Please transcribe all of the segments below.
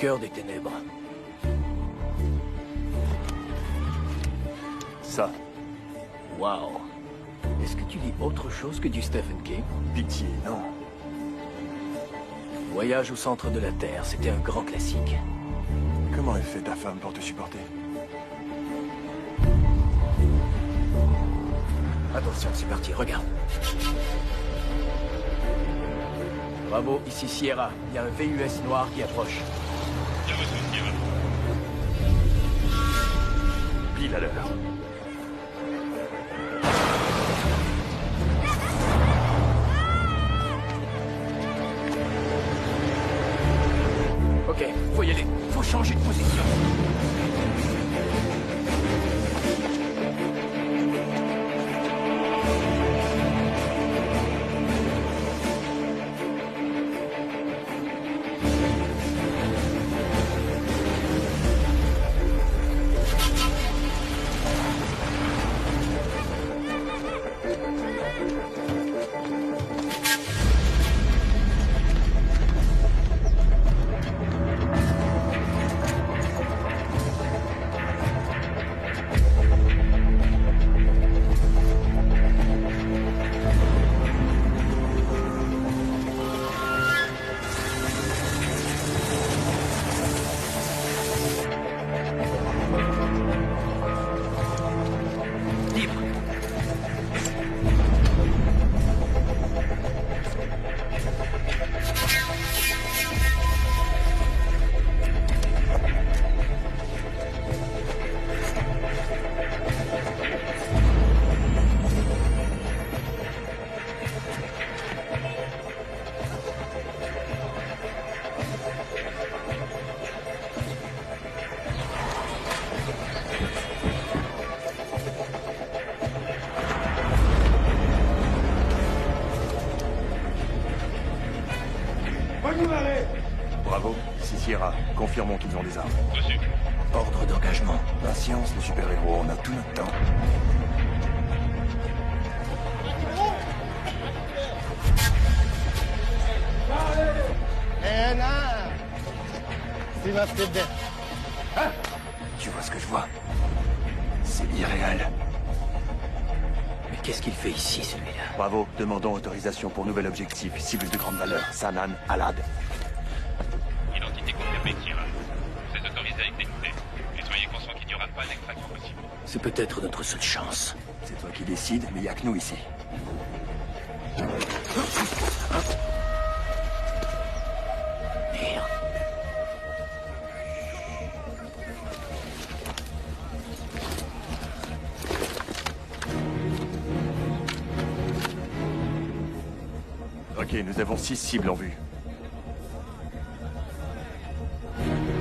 cœur des ténèbres. Ça. Waouh. Est-ce que tu lis autre chose que du Stephen King? Pitié, non. Voyage au centre de la Terre, c'était un grand classique. Comment elle fait ta femme pour te supporter? Attention, c'est parti, regarde. Bravo, ici Sierra. Il y a un VUS noir qui approche. Bien reçu, Sierra. Pile à l'heure. Ok, faut y aller. Faut changer de position. Bravo, ici Sierra. Confirmons qu'ils ont des armes. Reçu. Ordre d'engagement. Patience, les super-héros, on a tout notre temps. Tu vois ce que je vois? C'est irréel. Mais qu'est-ce qu'il fait ici, celui-là? Bravo, demandons autorisation pour nouvel objectif. Cible de grande valeur. Sanan, Alad. Identité confirmée, Sierra. Vous êtes autorisé à exécuter. Et soyez conscient qu'il n'y aura pas d'extraction possible. C'est peut-être notre seule chance. C'est toi qui décides, mais il n'y a que nous ici. Merde. Ok, nous avons 6 cibles en vue.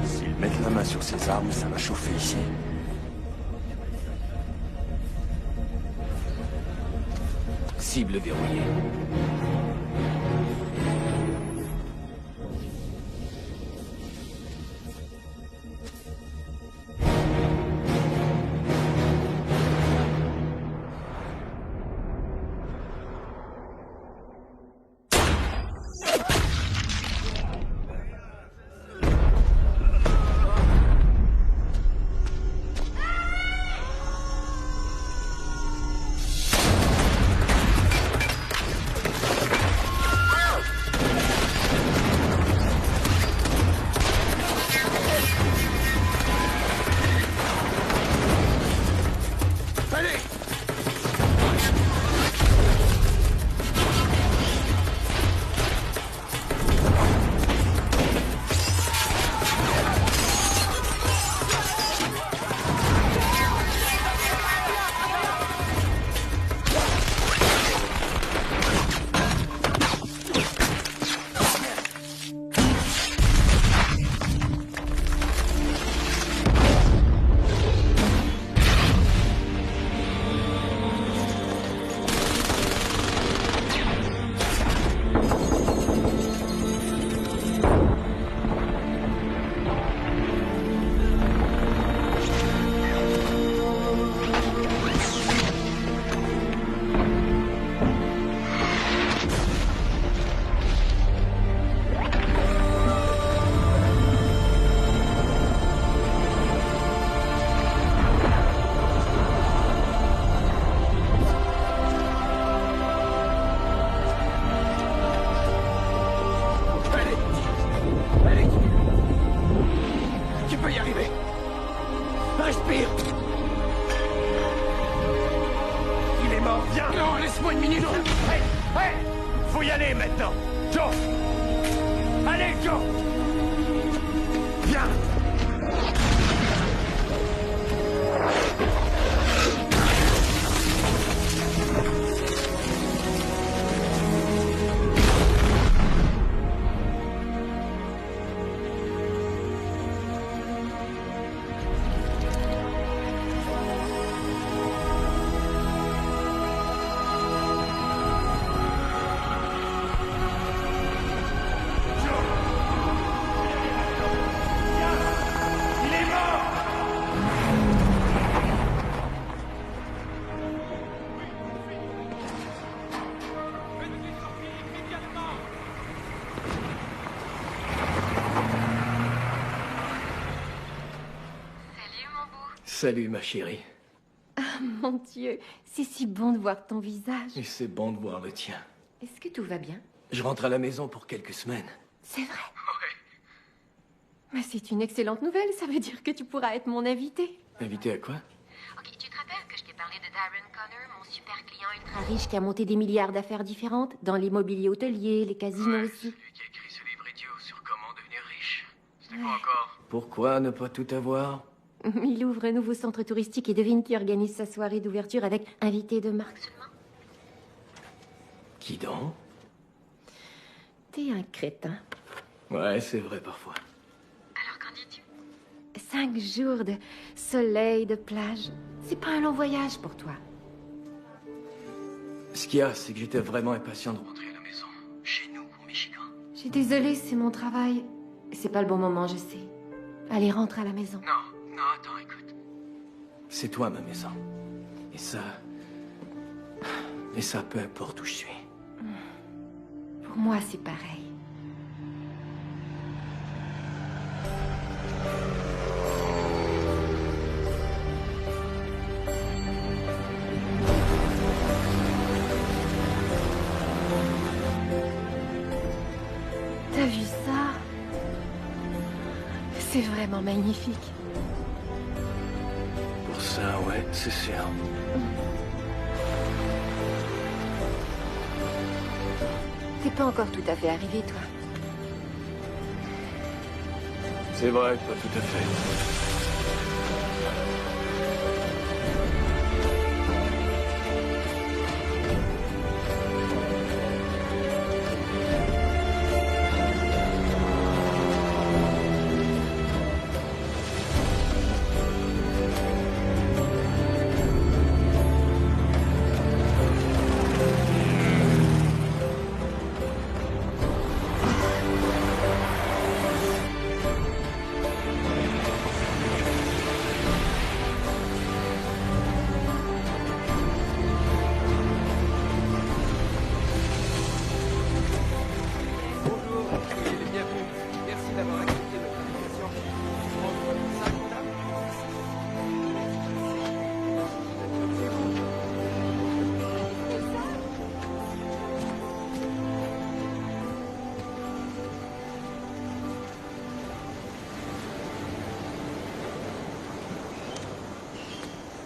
S'ils mettent la main sur ces armes, ça va chauffer ici. Cible verrouillée. Joe! Allez, Joe! Viens! Salut, ma chérie. Mon Dieu, c'est si bon de voir ton visage. Et c'est bon de voir le tien. Est-ce que tout va bien? Je rentre à la maison pour quelques semaines. C'est vrai? Mais c'est une excellente nouvelle, ça veut dire que tu pourras être mon invité. Invité à quoi? Ok, tu te rappelles que je t'ai parlé de Darren Connor, mon super client ultra riche qui a monté des milliards d'affaires différentes, dans l'immobilier hôtelier, les casinos aussi. Celui qui a écrit ce livre idiot sur comment devenir riche. C'était quoi encore? Pourquoi ne pas tout avoir? Il ouvre un nouveau centre touristique et devine qui organise sa soirée d'ouverture avec invité de marque seulement. Qui donc? T'es un crétin. Ouais, c'est vrai parfois. Alors qu'en dis-tu? 5 jours de soleil, de plage. C'est pas un long voyage pour toi. Ce qu'il y a, c'est que j'étais vraiment impatient de... Rentrer à la maison, chez nous, au Michigan. Je suis désolée, c'est mon travail. C'est pas le bon moment, je sais. Allez, rentre à la maison. Non, attends, écoute. C'est toi ma maison. Et ça... peu importe où je suis. Pour moi, c'est pareil. T'as vu ça? C'est vraiment magnifique. Pour ça, ouais, c'est sûr. T'es pas encore tout à fait arrivé, toi. C'est vrai, pas tout à fait.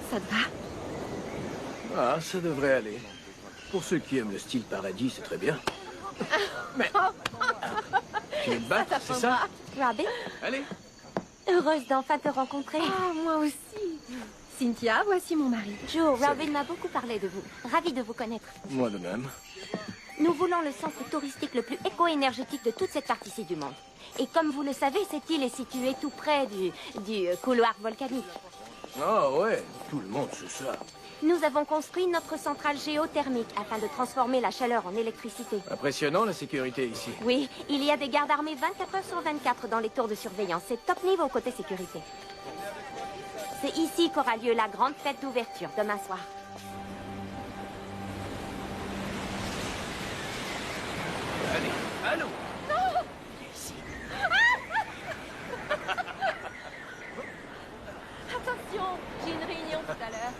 Ça te va? Ah, ça devrait aller. Pour ceux qui aiment le style paradis, c'est très bien. Mais... Tu veux te battre, c'est ça? Robin, Allez. heureuse d'enfin te rencontrer. Ah, moi aussi. Cynthia, voici mon mari. Joe, Robin m'a beaucoup parlé de vous. Ravie de vous connaître. Moi de même. Nous voulons le centre touristique le plus éco-énergétique de toute cette partie-ci du monde. Et comme vous le savez, cette île est située tout près du couloir volcanique. Ah ouais, tout le monde sait ça. Nous avons construit notre centrale géothermique afin de transformer la chaleur en électricité. Impressionnant la sécurité ici. Oui, il y a des gardes armés 24 heures sur 24 dans les tours de surveillance. C'est top niveau côté sécurité. C'est ici qu'aura lieu la grande fête d'ouverture demain soir. Allez, allons. Attention, j'ai une réunion tout à l'heure.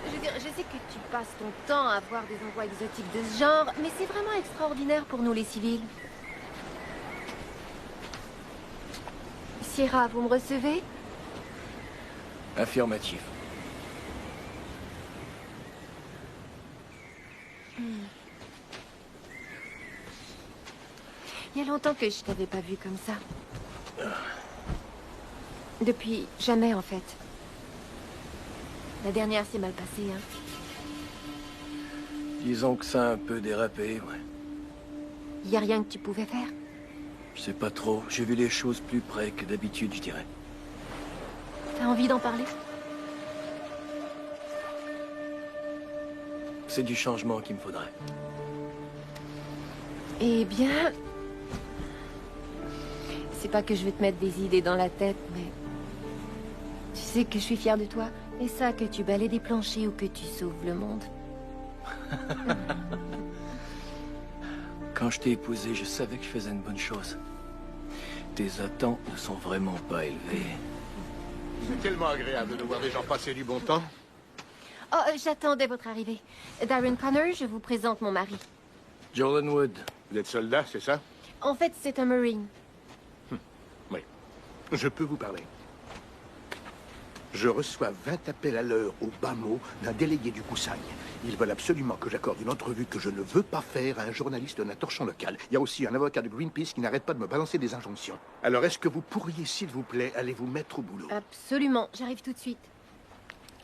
Je veux dire, je sais que tu passes ton temps à voir des endroits exotiques de ce genre, mais c'est vraiment extraordinaire pour nous les civils. Sierra, vous me recevez? Affirmatif. Il y a longtemps que je t'avais pas vu comme ça. Depuis jamais, en fait. La dernière s'est mal passée, hein. Disons que ça a un peu dérapé, ouais. Y a rien que tu pouvais faire? Je sais pas trop. J'ai vu les choses plus près que d'habitude, je dirais. T'as envie d'en parler? C'est du changement qu'il me faudrait. Eh bien... C'est pas que je vais te mettre des idées dans la tête, mais... Tu sais que je suis fière de toi. Et ça, que tu balayes des planchers ou que tu sauves le monde. Quand je t'ai épousé, je savais que je faisais une bonne chose. Tes attentes ne sont vraiment pas élevées. C'est tellement agréable de voir des gens passer du bon temps. Oh, j'attendais votre arrivée. Darren Connor, je vous présente mon mari. Jolan Wood. Vous êtes soldat, c'est ça? En fait, c'est un Marine. Oui. Je peux vous parler. Je reçois 20 appels à l'heure au bas mot d'un délégué du Koussaï. Ils veulent absolument que j'accorde une entrevue que je ne veux pas faire à un journaliste d'un torchon local. Il y a aussi un avocat de Greenpeace qui n'arrête pas de me balancer des injonctions. Alors, est-ce que vous pourriez, s'il vous plaît, aller vous mettre au boulot? Absolument, j'arrive tout de suite.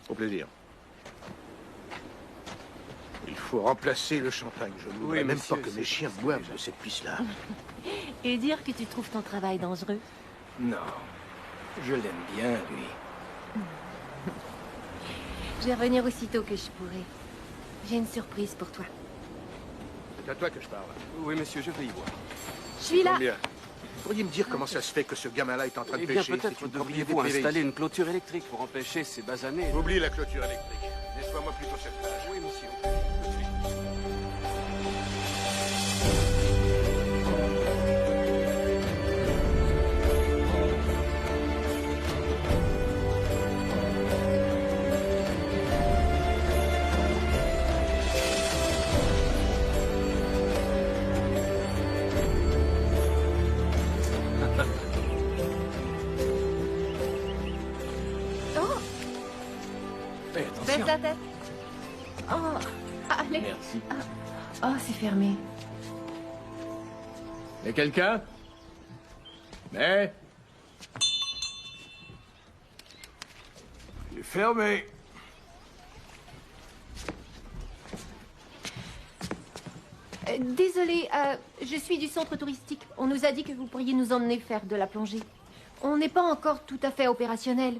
Au plaisir. Il faut remplacer le champagne. Je ne voudrais même monsieur, pas que mes c'est- chiens c'est boivent déjà- de cette pisse-là. Et dire que tu trouves ton travail dangereux. Non. Je l'aime bien, lui. Je vais revenir aussitôt que je pourrai. J'ai une surprise pour toi. C'est à toi que je parle. Oui, monsieur, je vais y voir. Je suis là. Combien? Vous pourriez me dire comment ça se fait que ce gamin-là est en train de Eh bien, pêcher? peut-être C'est une devriez-vous propriété privée. installer une clôture électrique pour empêcher ces basanés. Oublie la clôture électrique. Laisse-moi plutôt cette page. Oui, monsieur. Oh, Fais baisse attention. la tête. Oh, allez. Merci. Oh, c'est fermé. Y a quelqu'un? Mais... Il est fermé. Désolée, je suis du centre touristique. On nous a dit que vous pourriez nous emmener faire de la plongée. On n'est pas encore tout à fait opérationnel.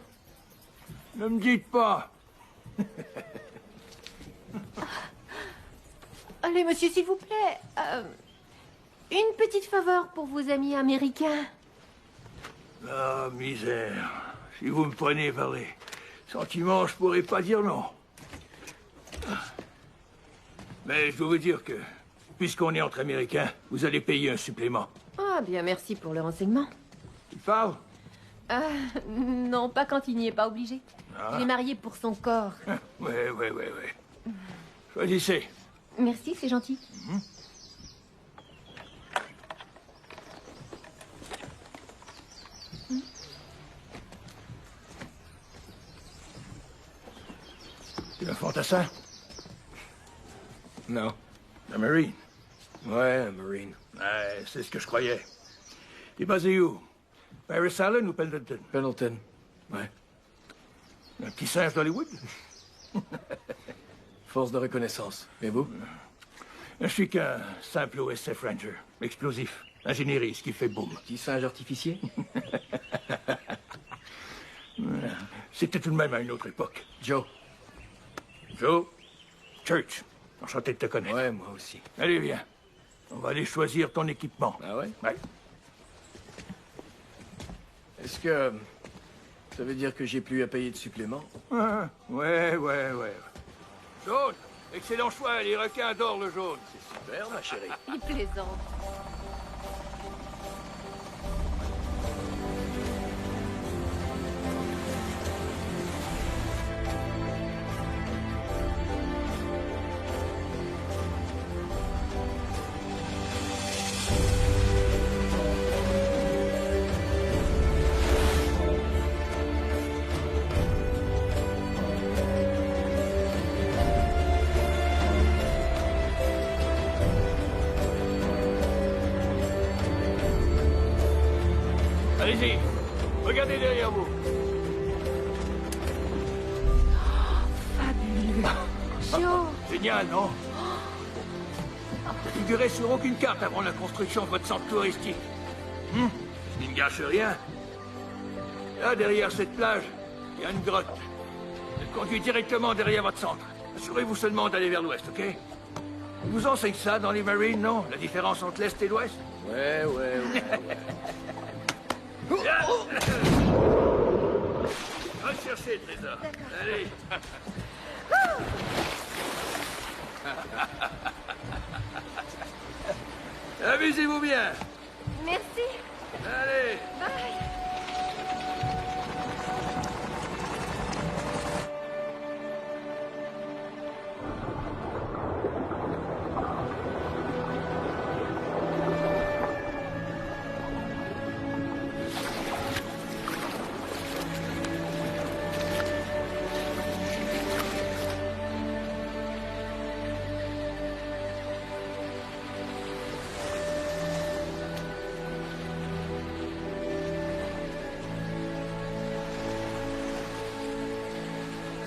Ne me dites pas. Allez, monsieur, s'il vous plaît. Une petite faveur pour vos amis américains. Ah, misère. Si vous me prenez par les sentiments, je pourrais pas dire non. Mais je dois vous dire que, puisqu'on est entre Américains, vous allez payer un supplément. Ah, bien, merci pour le renseignement. Tu parles? Non, pas quand il n'y est pas obligé. Il est marié pour son corps. Ouais. Choisissez. Merci, c'est gentil. Tu es un fantassin? Non. Un Marine? Ouais, un Marine. Ouais, c'est ce que je croyais. T'es basé où? Paris Allen ou Pendleton? Pendleton. Ouais. Un petit singe d'Hollywood? Force de reconnaissance. Et vous? Je suis qu'un simple OSF Ranger. Explosif. Ingénierie, ce qui fait boum. Petit singe artificier? C'était tout de même à une autre époque. Joe. Joe? Church. Enchanté de te connaître. Ouais, moi aussi. Allez, viens. On va aller choisir ton équipement. Ah ouais? Ouais. Est-ce que ça veut dire que j'ai plus à payer de supplément? Ouais. Jaune! Excellent choix, les requins adorent le jaune. C'est super, ma chérie. Il plaisante. Allez-y. Regardez derrière vous. Fabuleux. Joe. Génial, non? Ne figurez sur aucune carte avant la construction de votre centre touristique. Je ne gâche rien. Là, derrière cette plage, il y a une grotte. Elle conduit directement derrière votre centre. Assurez-vous seulement d'aller vers l'ouest, ok? On vous enseigne ça dans les Marines, non? La différence entre l'est et l'ouest? Ouais. Recherchez le trésor. Allez. Amusez-vous bien. Merci. Allez. Bye.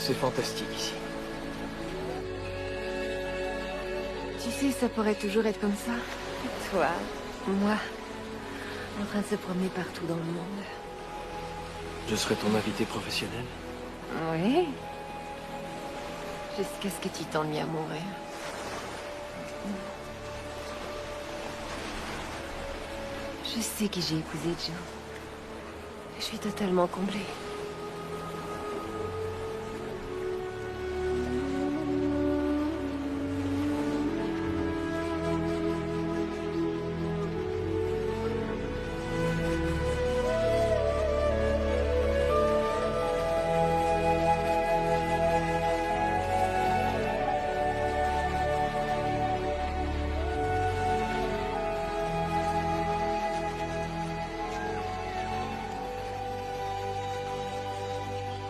C'est fantastique ici. Tu sais, ça pourrait toujours être comme ça. Toi, moi, en train de se promener partout dans le monde. Je serai ton invité professionnel. Oui. Jusqu'à ce que tu t'ennuies à mourir. Je sais qui j'ai épousé, Joe. Je suis totalement comblée.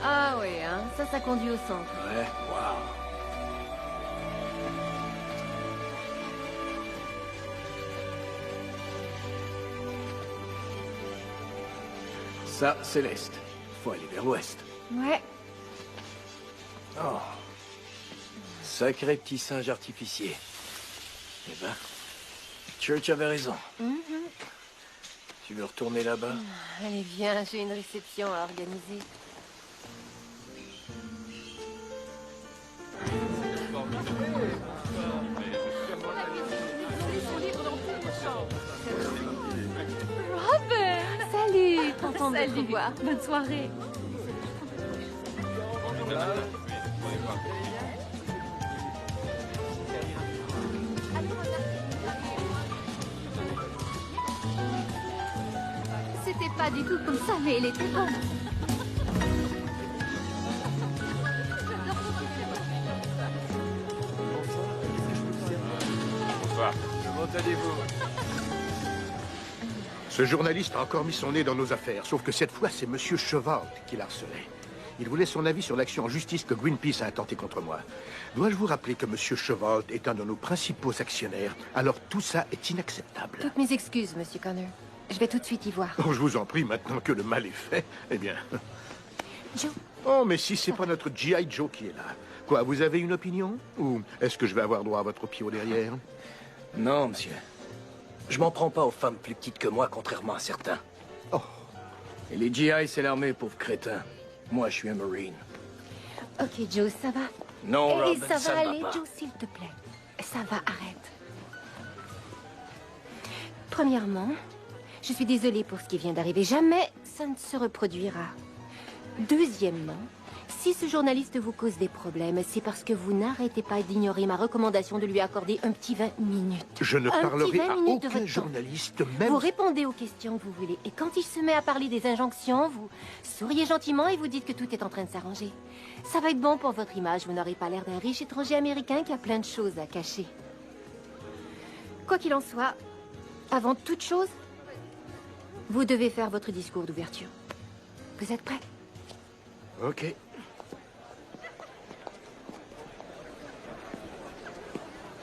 Ah oui, hein, ça conduit au centre. Ouais, waouh. Ça, c'est l'est. Faut aller vers l'ouest. Ouais. Oh. Sacré petit singe artificier. Eh ben, Church avait raison. Tu veux retourner là-bas? Allez, viens, j'ai une réception à organiser. Robin! Salut! Content de te revoir. Bonne soirée. C'était pas du tout comme ça, mais elle était bonne. Bonsoir. Comment allez-vous? Ce journaliste a encore mis son nez dans nos affaires, sauf que cette fois, c'est Monsieur Cheval qui l'harcelait. Il voulait son avis sur l'action en justice que Greenpeace a intentée contre moi. Dois-je vous rappeler que Monsieur Cheval est un de nos principaux actionnaires? Alors tout ça est inacceptable. Toutes mes excuses, Monsieur Connor. Je vais tout de suite y voir. Oh, je vous en prie, maintenant que le mal est fait, eh bien... Joe? Oh, mais si c'est pas notre G.I. Joe qui est là. Quoi, vous avez une opinion? Ou est-ce que je vais avoir droit à votre pied au derrière? Non, monsieur. Je m'en prends pas aux femmes plus petites que moi, contrairement à certains. Oh. Et les GI, c'est l'armée, pauvre crétin. Moi, je suis un Marine. Ok, Joe, ça va? Non, Et Robin, ça ça va ne aller, va pas. Joe, s'il te plaît. Ça va, arrête. Premièrement, je suis désolée pour ce qui vient d'arriver. Jamais ça ne se reproduira. Deuxièmement, si ce journaliste vous cause des problèmes, c'est parce que vous n'arrêtez pas d'ignorer ma recommandation de lui accorder un petit 20 minutes. Je ne Un petit parlerai 20 à minutes de aucun votre temps. journaliste, même... Vous répondez aux questions que vous voulez. Et quand il se met à parler des injonctions, vous souriez gentiment et vous dites que tout est en train de s'arranger. Ça va être bon pour votre image. Vous n'aurez pas l'air d'un riche étranger américain qui a plein de choses à cacher. Quoi qu'il en soit, avant toute chose, vous devez faire votre discours d'ouverture. Vous êtes prêts? Ok.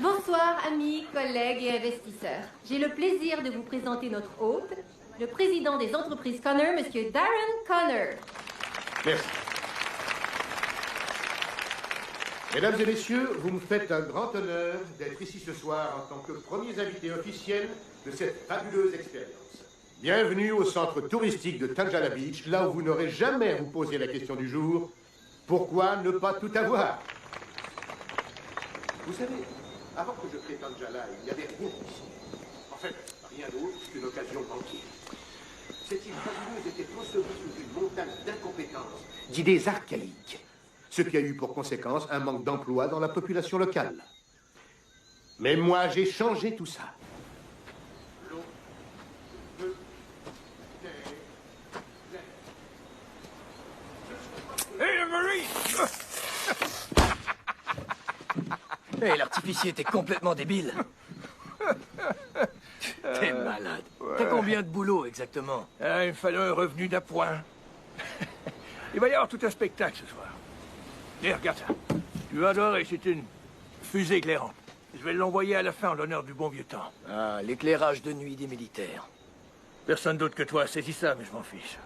Bonsoir, amis, collègues et investisseurs. J'ai le plaisir de vous présenter notre hôte, le président des entreprises Connor, Monsieur Darren Connor. Merci. Mesdames et messieurs, vous me faites un grand honneur d'être ici ce soir en tant que premiers invités officiels de cette fabuleuse expérience. Bienvenue au centre touristique de Tanjala Beach, là où vous n'aurez jamais à vous poser la question du jour, pourquoi ne pas tout avoir? Vous savez, avant que je crée Tanjala, il n'y avait rien ici. En fait, rien d'autre qu'une occasion manquée. Cette île fabuleuse était conçue sous une montagne d'incompétence, d'idées archaïques, ce qui a eu pour conséquence un manque d'emploi dans la population locale. Mais moi, j'ai changé tout ça. L'eau, le feu, la terre, l'air. Hé, Marine! Hé, l'artificier était complètement débile. T'es malade. T'as combien de boulot, exactement? Ah, il me fallait un revenu d'appoint. Il va y avoir tout un spectacle ce soir. Et regarde ça. Tu vas adorer, c'est une fusée éclairante. Je vais l'envoyer à la fin en l'honneur du bon vieux temps. Ah, l'éclairage de nuit des militaires. Personne d'autre que toi saisit ça, mais je m'en fiche.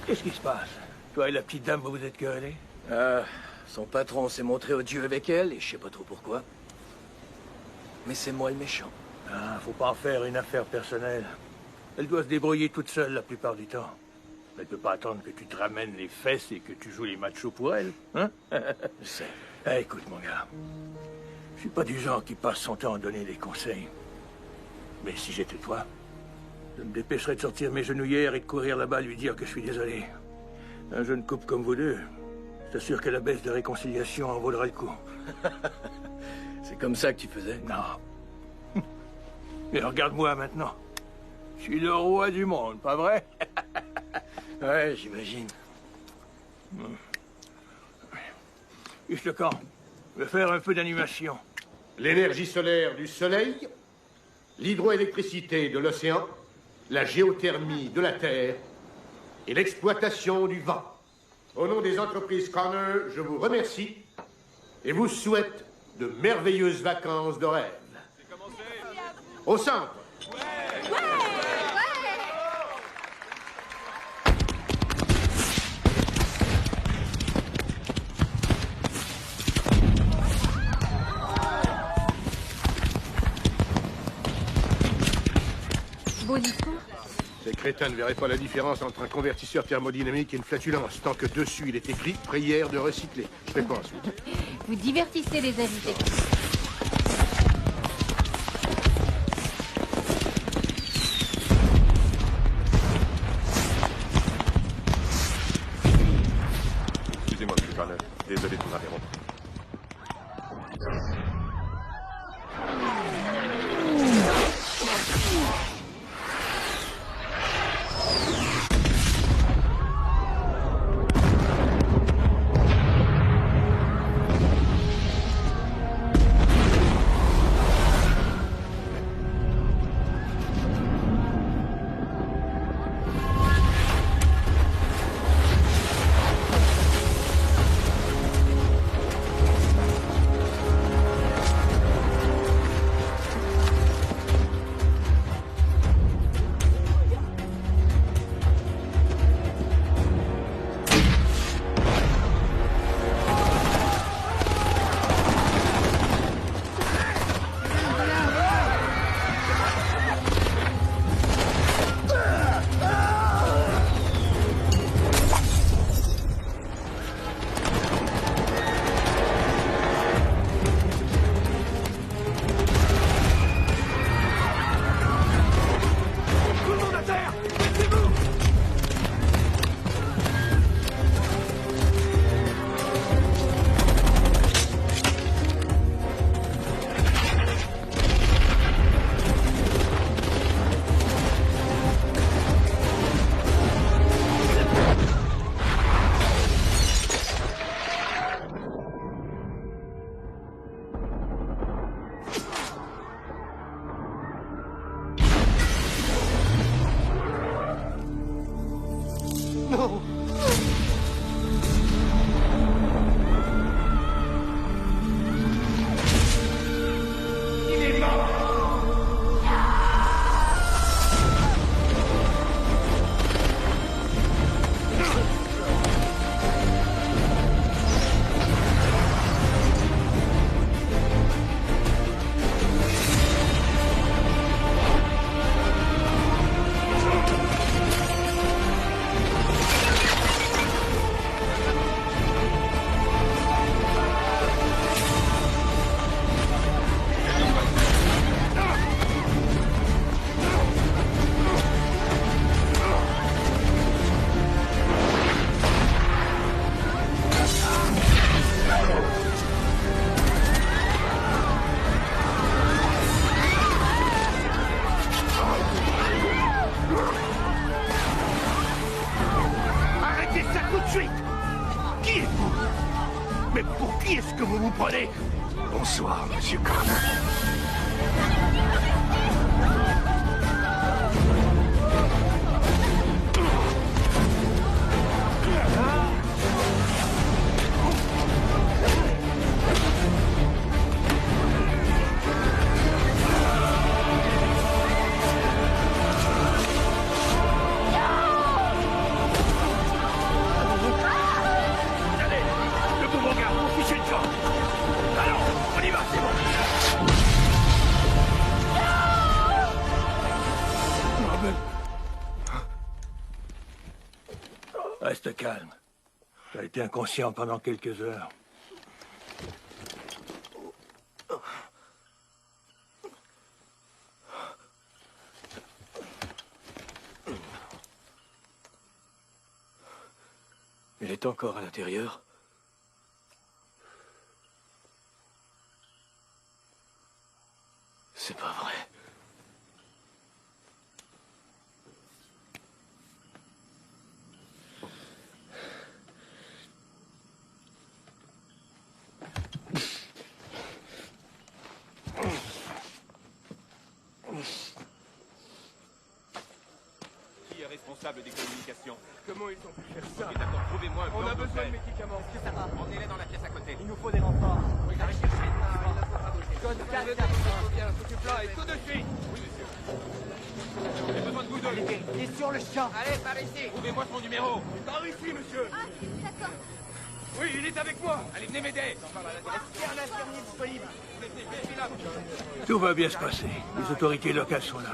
Qu'est-ce qui se passe? Toi et la petite dame, vous vous êtes querellés? Ah, son patron s'est montré odieux avec elle, et je sais pas trop pourquoi. Mais c'est moi le méchant. Ah, faut pas en faire une affaire personnelle. Elle doit se débrouiller toute seule la plupart du temps. Elle peut pas attendre que tu te ramènes les fesses et que tu joues les machos pour elle, hein? Je sais. Eh, écoute, mon gars. Je suis pas du genre qui passe son temps à donner des conseils. Mais si j'étais toi, je me dépêcherais de sortir mes genouillères et de courir là-bas lui dire que je suis désolé. Un jeune couple comme vous deux, je t'assure que la baisse de réconciliation en vaudra le coup. C'est comme ça que tu faisais? Non. Mais regarde-moi maintenant. Je suis le roi du monde, pas vrai? Ouais, j'imagine. Juste le camp. Je vais faire un peu d'animation. L'énergie solaire du soleil, l'hydroélectricité de l'océan, la géothermie de la terre et l'exploitation du vent. Au nom des entreprises Connor, je vous remercie et vous souhaite de merveilleuses vacances de rêve. Au centre. Beau discours. Ces crétins ne verraient pas la différence entre un convertisseur thermodynamique et une flatulence, tant que dessus il est écrit « Prière de recycler ». Je fais quoi ensuite? Vous divertissez les invités. Excusez-moi, M. Connor. Désolé de vous interrompre. Qui êtes-vous? Mais pour qui est-ce que vous vous prenez? Bonsoir, monsieur Carnan. Reste calme. Tu as été inconscient pendant quelques heures. Il est encore à l'intérieur. C'est pas vrai. Qui est responsable des communications? Comment ils ont pu faire ça? Ok, d'accord, trouvez-moi un plan. On a besoin de fait. médicaments. Est-ce que ça va? Emmenez-les dans la pièce à côté. Il nous faut des renforts. Allez chercher. Code 4, s'occupe-là et tout de suite. Oui, monsieur. J'ai besoin de vous deux. Il est sur le champ. Allez, par ici. Trouvez-moi son numéro. Par ici, monsieur. Ah, d'accord. Oui, il est avec moi. Allez, venez m'aider. Est-ce qu'il y a un infirmier disponible? Tout va bien se passer. Les autorités locales sont là.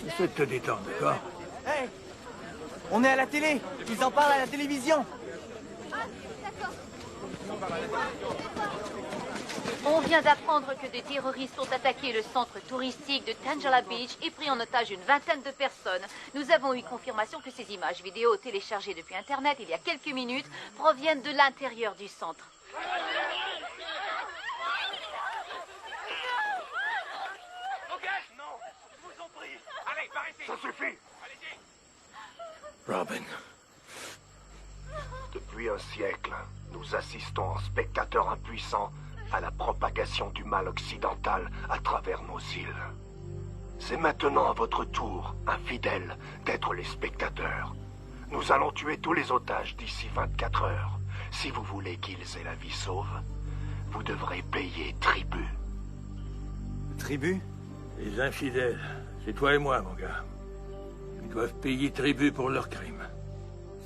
Essaie de te détendre, d'accord? Hey, on est à la télé. Ils en parlent à la télévision. Ah, d'accord. On vient d'apprendre que des terroristes ont attaqué le centre touristique de Tangela Beach et pris en otage une vingtaine de personnes. Nous avons eu confirmation que ces images vidéo téléchargées depuis Internet il y a quelques minutes proviennent de l'intérieur du centre. Ok, non, je vous en prie. Allez, par ici. Ça suffit. Allez-y. Robin. Depuis un siècle, nous assistons en spectateurs impuissants à la propagation du mal occidental à travers nos îles. C'est maintenant à votre tour, infidèles, d'être les spectateurs. Nous allons tuer tous les otages d'ici 24 heures. Si vous voulez qu'ils aient la vie sauve, vous devrez payer tribut. Tribu? Les infidèles, c'est toi et moi, mon gars. Ils doivent payer tribut pour leurs crimes.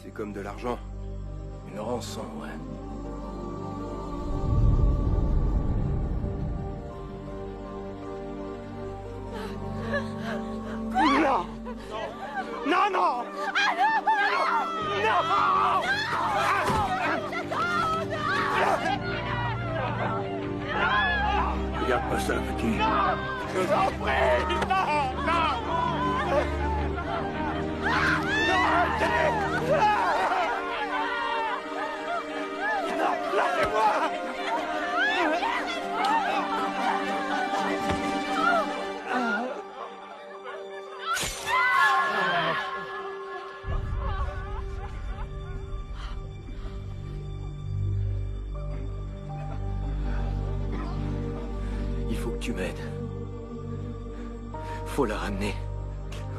C'est comme de l'argent. Une rançon, ouais. Non! Non, non! Regarde pas ça, petit. Je vous en prie! Non! Non! Lâchez-moi! Il faut que tu m'aides. Faut la ramener.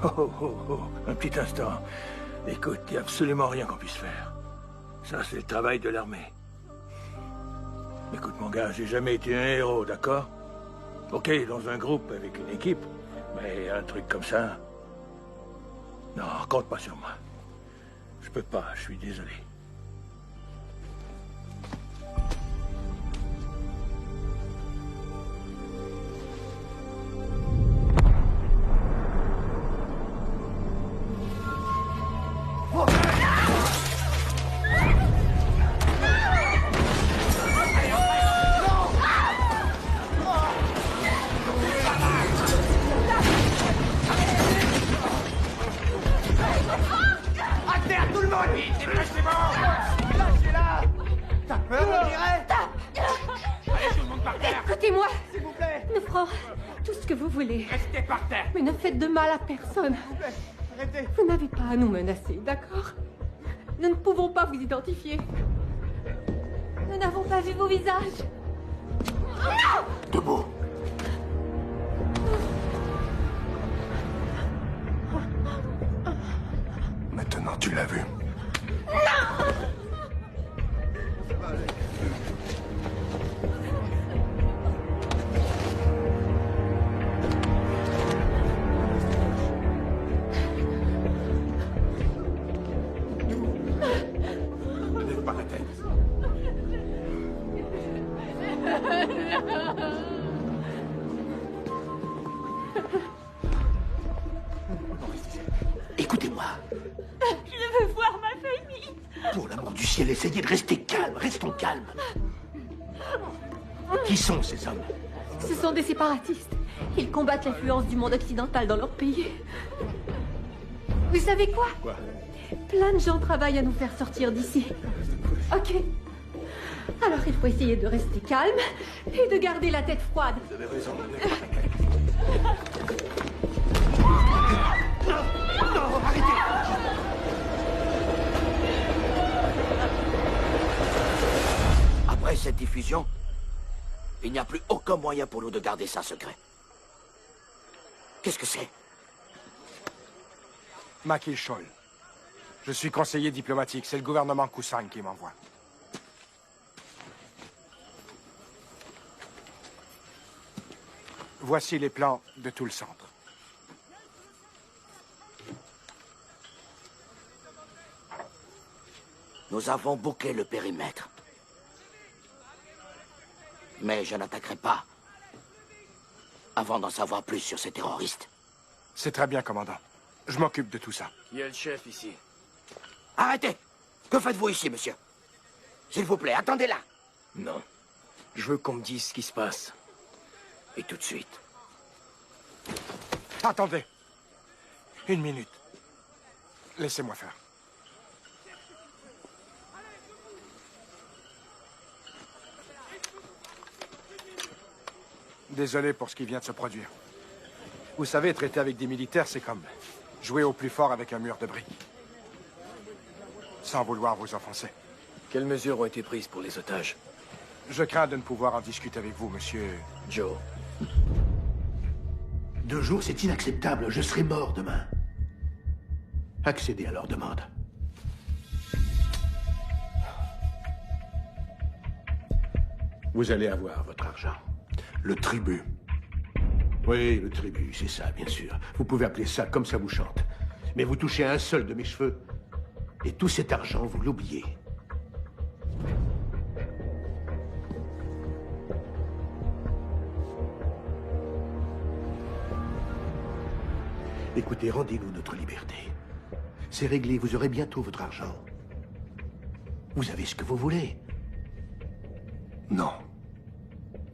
Oh, oh, oh, oh, un petit instant. Écoute, il n'y a absolument rien qu'on puisse faire. Ça, c'est le travail de l'armée. Écoute, mon gars, j'ai jamais été un héros, d'accord? Ok, dans un groupe avec une équipe, mais un truc comme ça... Non, compte pas sur moi. Je peux pas, je suis désolé. Écoutez-moi. S'il vous plaît! Nous ferons tout ce que vous voulez. Restez par terre. Mais ne faites de mal à personne. S'il vous plaît, arrêtez! Vous n'avez pas à nous menacer, d'accord? Nous ne pouvons pas vous identifier. Nous n'avons pas vu vos visages. Debout. Maintenant, tu l'as vu. Lève pas la tête. Écoutez-moi. Je veux voir ma famille. Pour l'amour du ciel, essayez de rester calme. Restons calmes. Qui sont ces hommes? Ce sont des séparatistes. Ils combattent l'influence du monde occidental dans leur pays. Vous savez quoi? Quoi? Plein de gens travaillent à nous faire sortir d'ici. Ok. Alors il faut essayer de rester calme et de garder la tête froide. Vous avez raison. Non, arrêtez! Après cette diffusion, il n'y a plus aucun moyen pour nous de garder ça secret. Qu'est-ce que c'est? Makil Scholl. Je suis conseiller diplomatique. C'est le gouvernement Kusang qui m'envoie. Voici les plans de tout le centre. Nous avons bouclé le périmètre. Mais je n'attaquerai pas avant d'en savoir plus sur ces terroristes. C'est très bien, commandant. Je m'occupe de tout ça. Qui est le chef ici? Arrêtez! Que faites-vous ici, monsieur? S'il vous plaît, attendez là. Non. Je veux qu'on me dise ce qui se passe. Et tout de suite. Attendez. Une minute. Laissez-moi faire. Désolé pour ce qui vient de se produire. Vous savez, traiter avec des militaires, c'est comme jouer au plus fort avec un mur de briques. Sans vouloir vous offenser. Quelles mesures ont été prises pour les otages? Je crains de ne pouvoir en discuter avec vous, monsieur Joe. 2 jours, c'est inacceptable. Je serai mort demain. Accédez à leur demande. Vous allez avoir votre argent. Le tribut. Oui, le tribut, c'est ça, bien sûr. Vous pouvez appeler ça comme ça vous chante. Mais vous touchez un seul de mes cheveux, et tout cet argent, vous l'oubliez. Écoutez, rendez-nous notre liberté. C'est réglé, vous aurez bientôt votre argent. Vous avez ce que vous voulez. Non.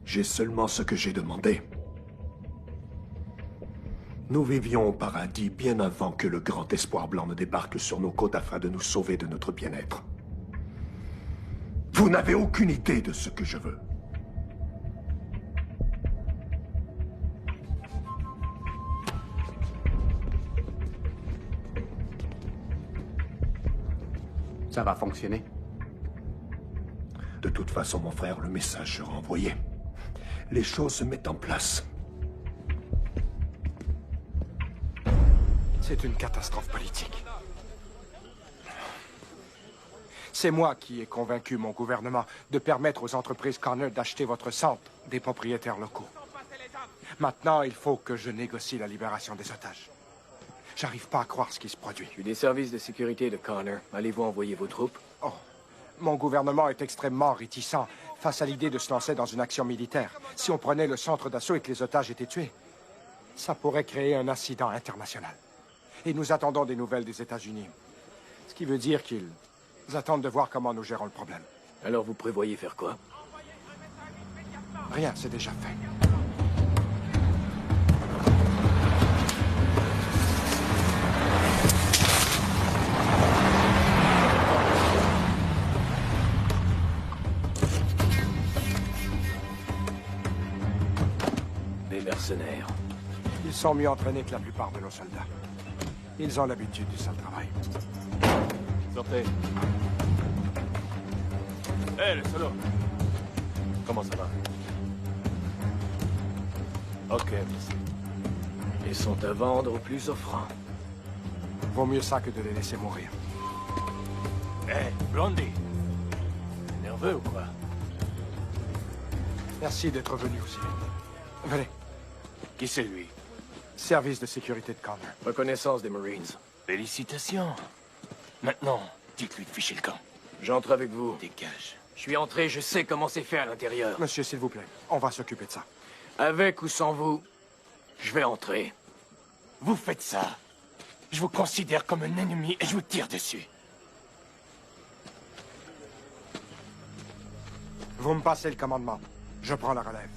J'ai seulement ce que j'ai demandé. Nous vivions au paradis bien avant que le grand espoir blanc ne débarque sur nos côtes afin de nous sauver de notre bien-être. Vous n'avez aucune idée de ce que je veux. Ça va fonctionner? De toute façon, mon frère, le message sera envoyé. Les choses se mettent en place. C'est une catastrophe politique. C'est moi qui ai convaincu mon gouvernement de permettre aux entreprises Connor d'acheter votre centre des propriétaires locaux. Maintenant, il faut que je négocie la libération des otages. J'arrive pas à croire ce qui se produit. Je suis des services de sécurité de Connor. Allez-vous envoyer vos troupes? Oh, mon gouvernement est extrêmement réticent face à l'idée de se lancer dans une action militaire. Si on prenait le centre d'assaut et que les otages étaient tués, ça pourrait créer un incident international. Et nous attendons des nouvelles des États-Unis. Ce qui veut dire qu'ils attendent de voir comment nous gérons le problème. Alors vous prévoyez faire quoi? Rien, c'est déjà fait. Des mercenaires. Ils sont mieux entraînés que la plupart de nos soldats. Ils ont l'habitude du sale travail. Sortez. Hé, le solo. Comment ça va? Ok, merci. Ils sont à vendre au plus offrant. Vaut mieux ça que de les laisser mourir. Hé, Blondie! T'es nerveux ou quoi? Merci d'être venu aussi vite. Venez. Qui c'est lui? Service de sécurité de Connor. Reconnaissance des Marines. Félicitations. Maintenant, dites-lui de ficher le camp. J'entre avec vous. Dégage. Je suis entré, je sais comment c'est fait à l'intérieur. Monsieur, s'il vous plaît, on va s'occuper de ça. Avec ou sans vous, je vais entrer. Vous faites ça. Je vous considère comme un ennemi et je vous tire dessus. Vous me passez le commandement. Je prends la relève.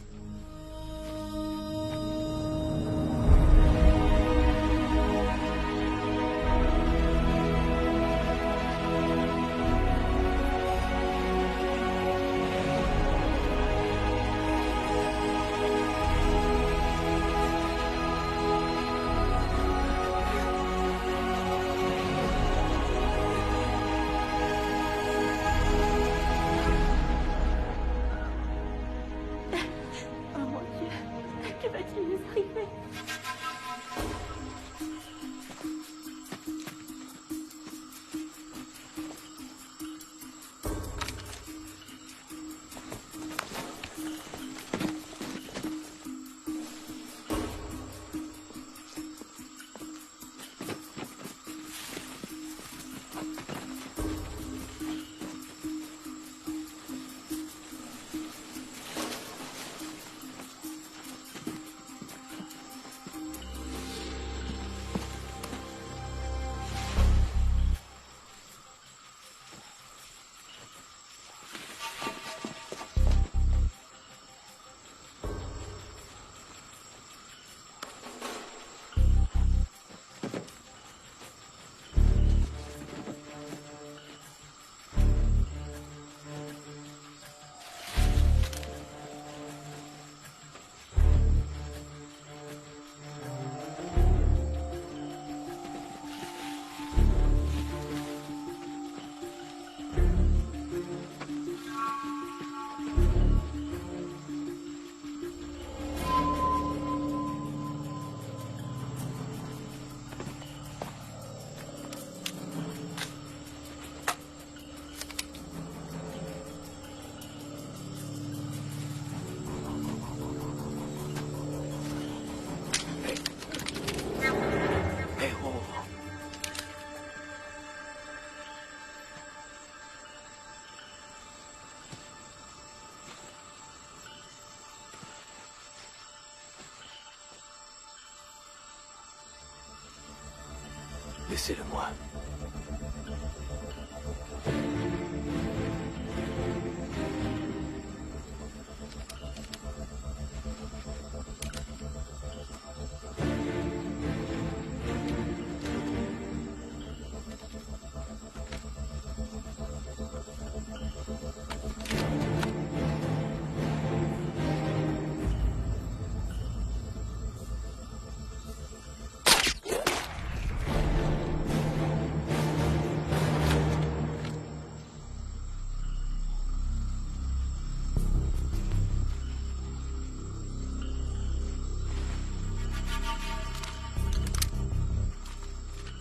Laissez-le-moi.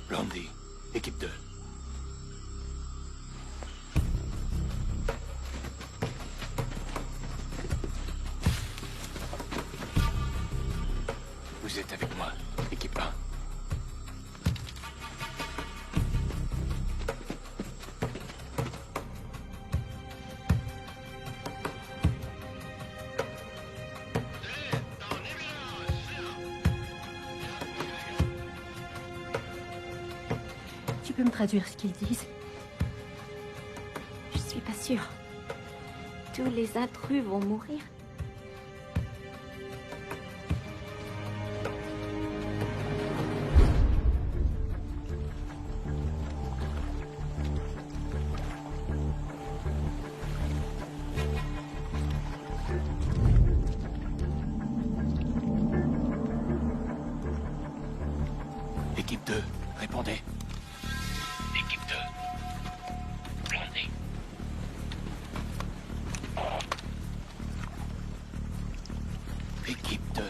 Blondie, équipe 2. Vous êtes avec moi, équipe 1. Tu peux me traduire ce qu'ils disent? Je suis pas sûre. Tous les intrus vont mourir. Équipe 2, répondez. Équipe 2. Blondie. Équipe 2.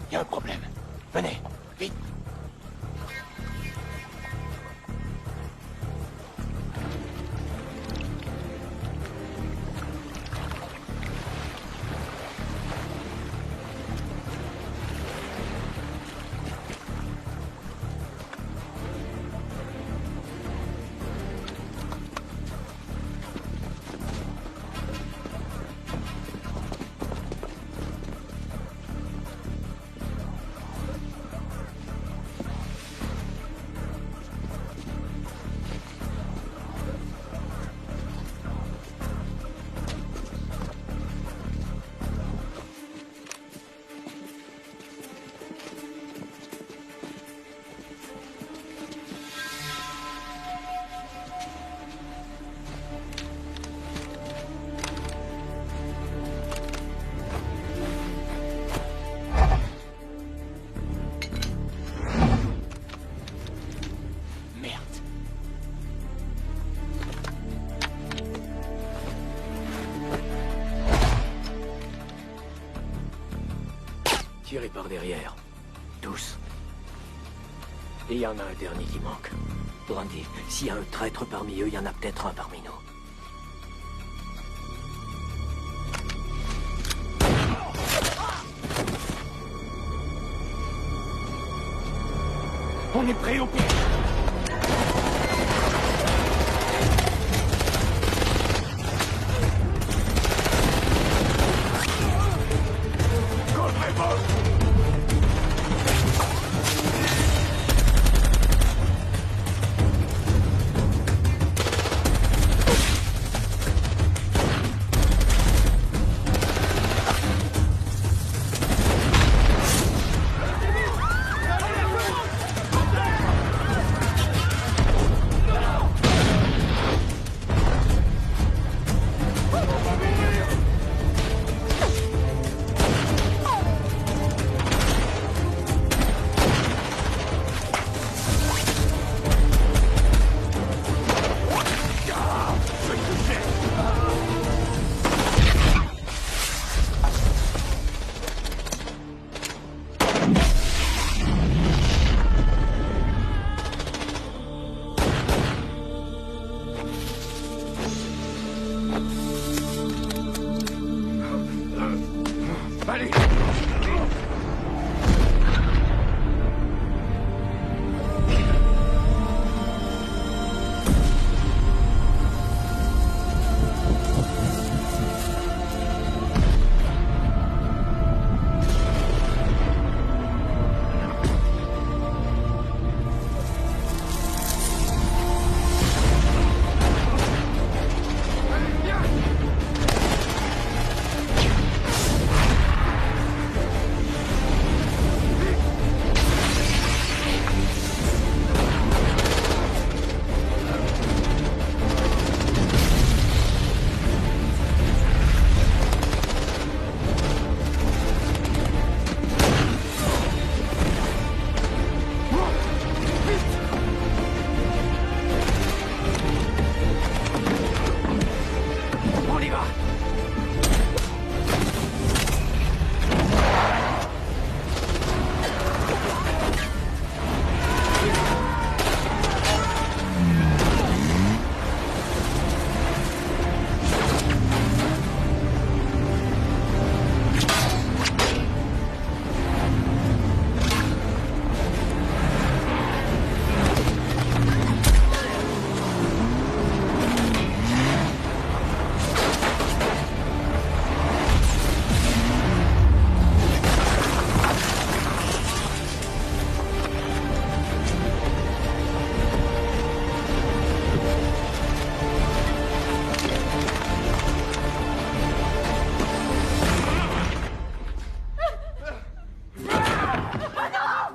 Il y a un problème. Venez, vite. Tirez par derrière. Tous. Et il y en a un dernier qui manque. Brandy, s'il y a un traître parmi eux, il y en a peut-être un parmi nous. On est prêt au piège.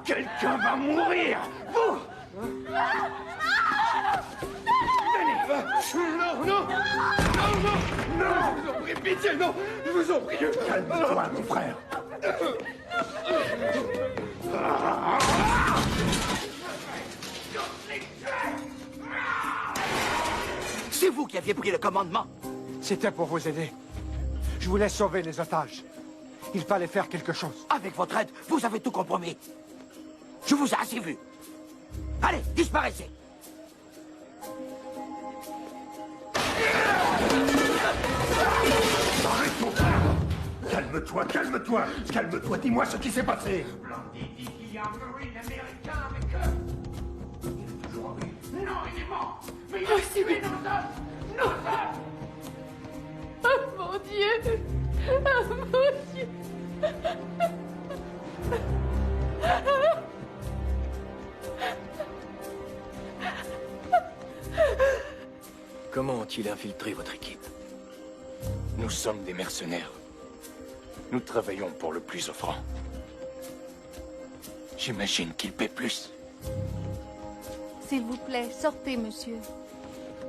Quelqu'un va mourir! Vous! Venez! Non, non! Non, non! Non, je vous en prie, pitié, non! Je vous en prie! Calme-toi, mon frère! C'est vous qui aviez pris le commandement! C'était pour vous aider. Je voulais sauver les otages. Il fallait faire quelque chose. Avec votre aide, vous avez tout compromis. Je vous ai assez vu. Allez, disparaissez. Arrête ton frère. Calme-toi, calme-toi. Calme-toi, dis-moi ce qui s'est passé. Blondie dit qu'il y a un Marine américain avec eux. Il est toujours en vie. Non, il est mort. Mais il a tué nos hommes. Nos hommes. Oh mon Dieu! Oh mon Dieu! Comment ont-ils infiltré votre équipe? Nous sommes des mercenaires. Nous travaillons pour le plus offrant. J'imagine qu'ils paient plus. S'il vous plaît, sortez, monsieur.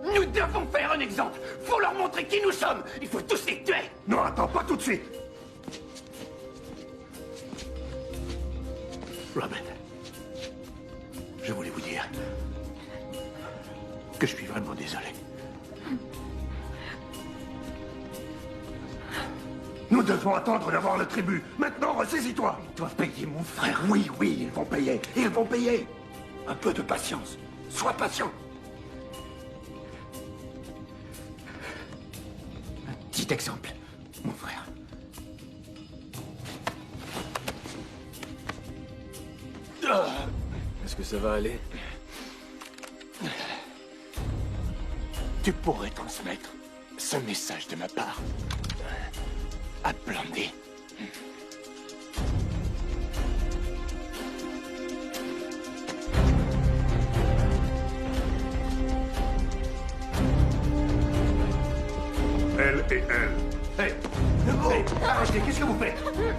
Nous devons faire un exemple. Faut leur montrer qui nous sommes. Il faut tous les tuer. Non, attends, pas tout de suite. Robin, je voulais vous dire que je suis vraiment désolé. Nous devons attendre d'avoir le tribut. Maintenant, ressaisis-toi. Ils doivent payer mon frère. Oui, oui, ils vont payer. Ils vont payer. Un peu de patience. Sois patient. Un petit exemple, mon frère. Est-ce que ça va aller? Tu pourrais transmettre ce message de ma part à Blondie. Elle et elle. Hey, arrêtez, qu'est-ce que vous faites?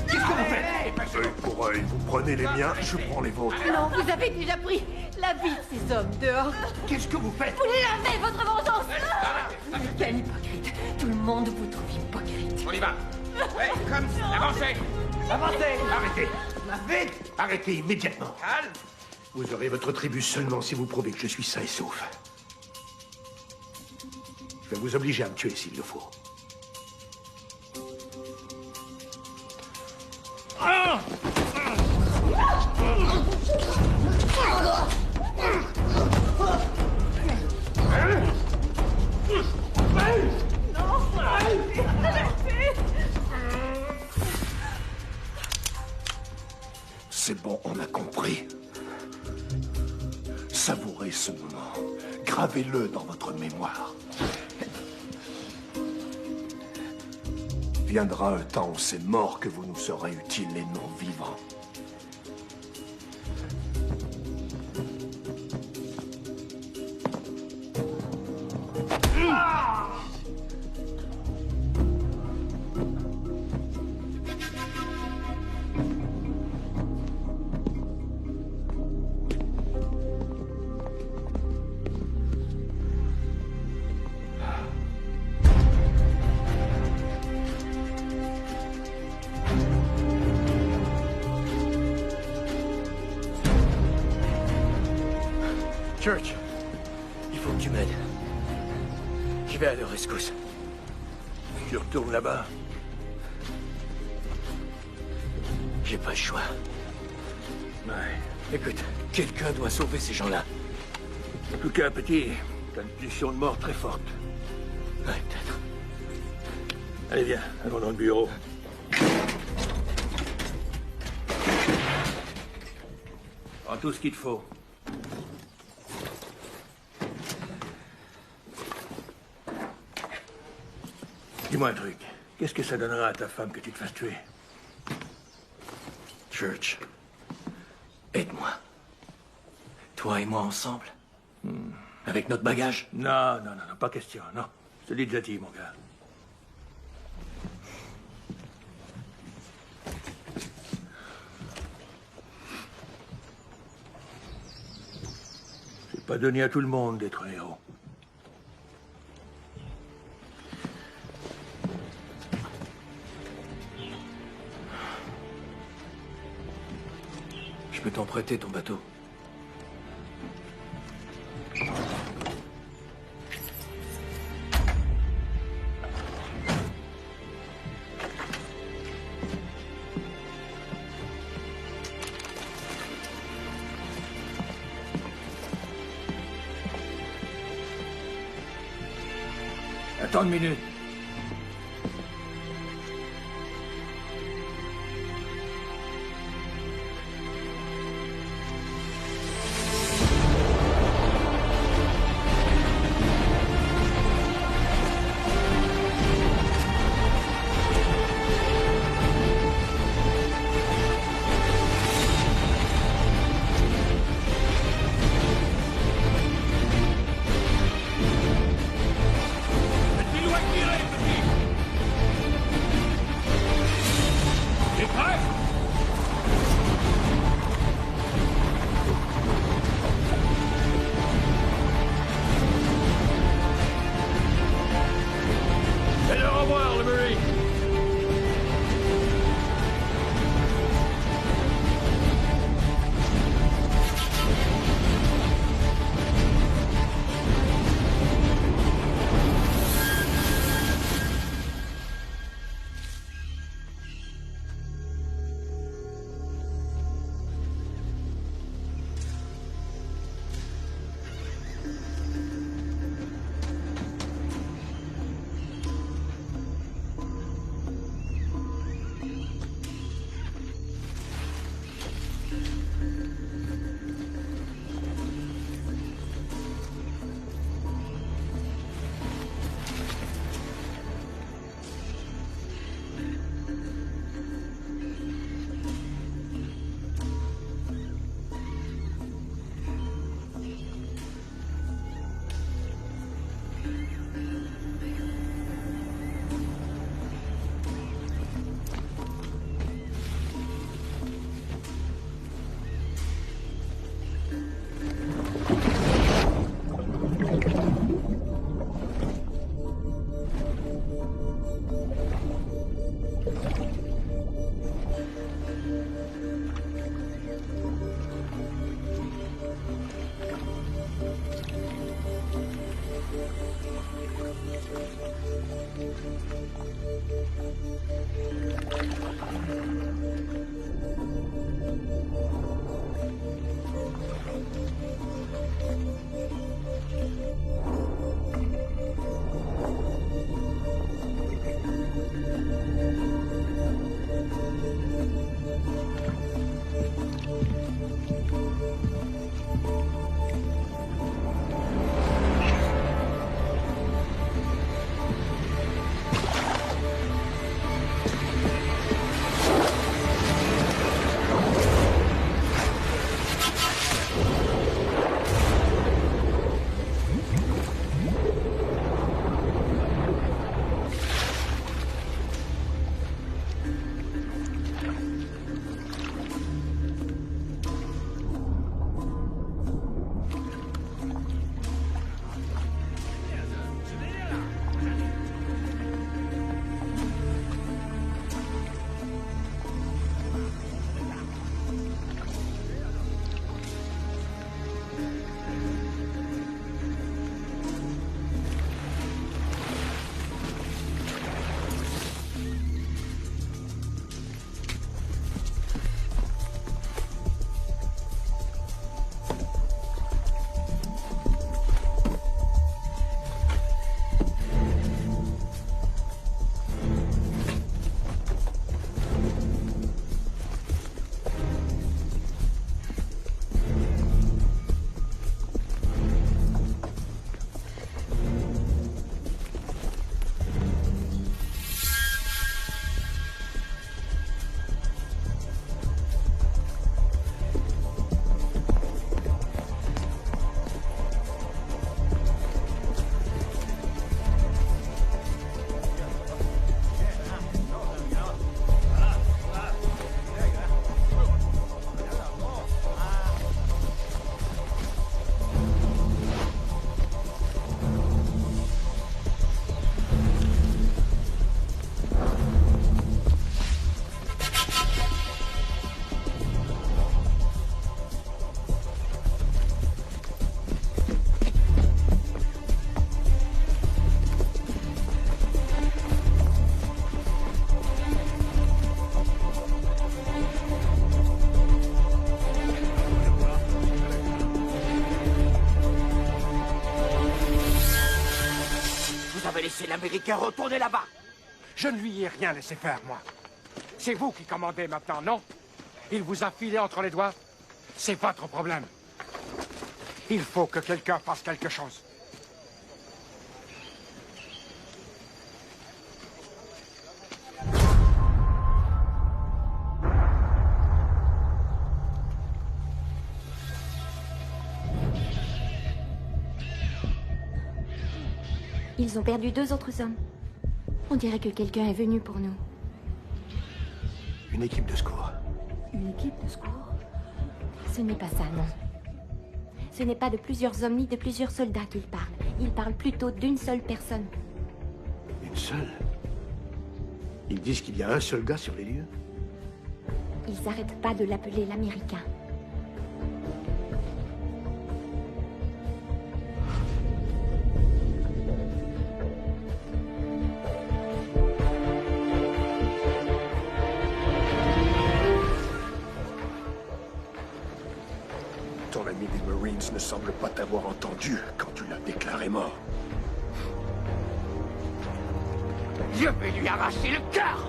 Qu'est-ce que vous faites? Œil pour œil, vous prenez les miens, je prends les vôtres. Non, vous avez déjà pris la vie de ces hommes dehors. Qu'est-ce que vous faites? Vous l'avez, votre vengeance. Quel hypocrite. Tout le monde vous trouve hypocrite. On y va. Ouais, comme ça. Avancez. Avancez. Arrêtez. Vite. Arrêtez immédiatement. Calme. Vous aurez votre tribu seulement si vous prouvez que je suis sain et sauf. Je vais vous obliger à me tuer s'il le faut. C'est bon, on a compris. Savourez ce moment. Gravez-le dans votre mémoire. Viendra un temps où c'est mort que vous nous serez utiles et non vivants. Church, il faut que tu m'aides. Je vais à leur rescousse. Tu retournes là-bas? J'ai pas le choix. Ouais. Écoute, quelqu'un doit sauver ces gens-là. En tout cas, petit, t'as une pulsion de mort très forte. Ouais, peut-être. Allez, viens, allons dans le bureau. Prends tout ce qu'il te faut. Dis-moi un truc. Qu'est-ce que ça donnera à ta femme que tu te fasses tuer? Church, aide-moi. Toi et moi ensemble. Avec notre bagage. Non, pas question, non. Je te l'ai déjà dit, mon gars. C'est pas donné à tout le monde d'être un héros. Je peux t'en prêter ton bateau. Attends une minute. Laissez-nous actirer! avez laissé l'Américain retourner là-bas. Je ne lui ai rien laissé faire, moi. C'est vous qui commandez maintenant, non? Il vous a filé entre les doigts? C'est votre problème. Il faut que quelqu'un fasse quelque chose. Ils ont perdu 2 autres hommes. On dirait que quelqu'un est venu pour nous. Une équipe de secours. Une équipe de secours? Ce n'est pas ça, non. Ce n'est pas de plusieurs hommes ni de plusieurs soldats qu'ils parlent. Ils parlent plutôt d'une seule personne. Une seule? Ils disent qu'il y a un seul gars sur les lieux? Ils n'arrêtent pas de l'appeler l'Américain. Ton ami des Marines ne semble pas t'avoir entendu quand tu l'as déclaré mort. Je vais lui arracher le cœur!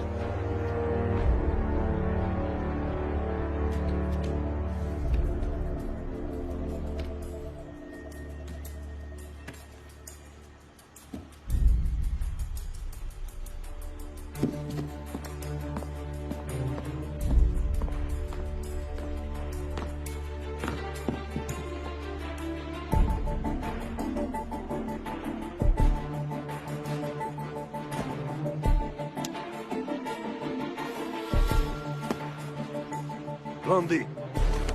Randy,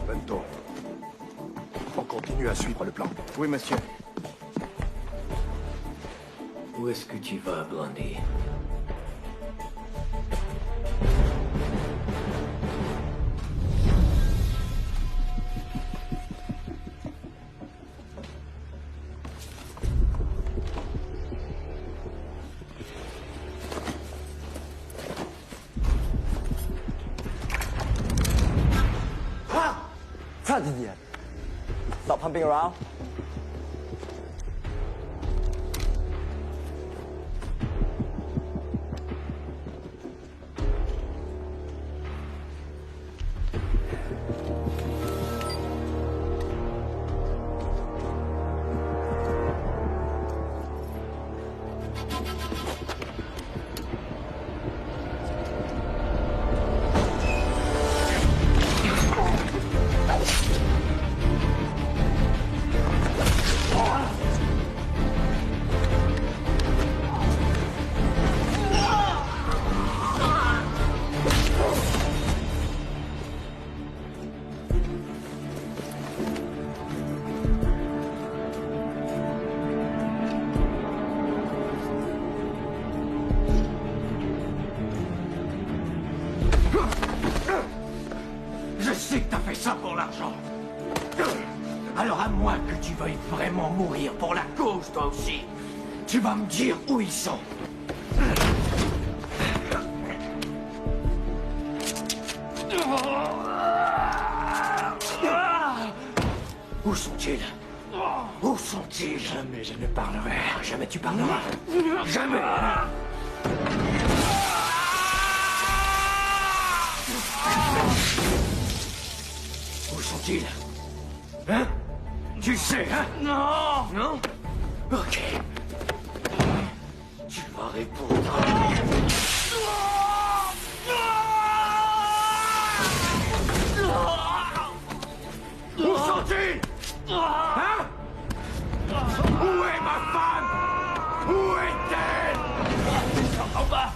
Bento, on continue à suivre le plan. Oui, monsieur. Où est-ce que tu vas, Blondie? Stop idiot. Stop pumping around. Je sais que t'as fait ça pour l'argent. Alors à moins que tu veuilles vraiment mourir pour la cause, toi aussi, tu vas me dire où ils sont. Où sont-ils? Où sont-ils? Jamais je ne parlerai. Jamais tu parleras. Jamais. Où sont-ils? Hein? Tu sais, hein? Non! Non? Ok. Tu vas répondre. Où sont-ils? Hein? Où est ma femme? Où est-elle? Ils sont en bas.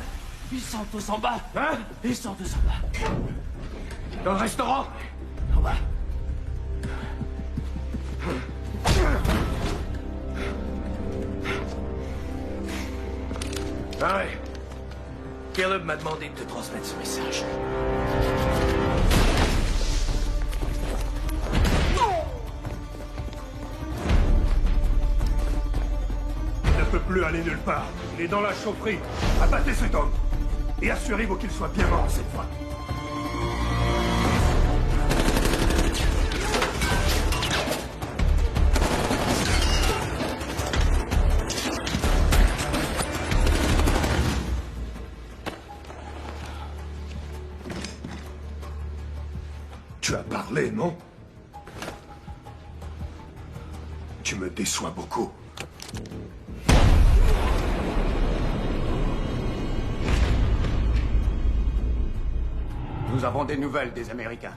Ils sont tous en bas. Hein? Ils sont tous en bas. Dans le restaurant? En bas. Ah ouais. Caleb m'a demandé de te transmettre ce message. Il ne peut plus aller nulle part. Il est dans la chaufferie. Abattez cet homme. Et assurez-vous qu'il soit bien mort cette fois. déçois beaucoup. Nous avons des nouvelles des Américains.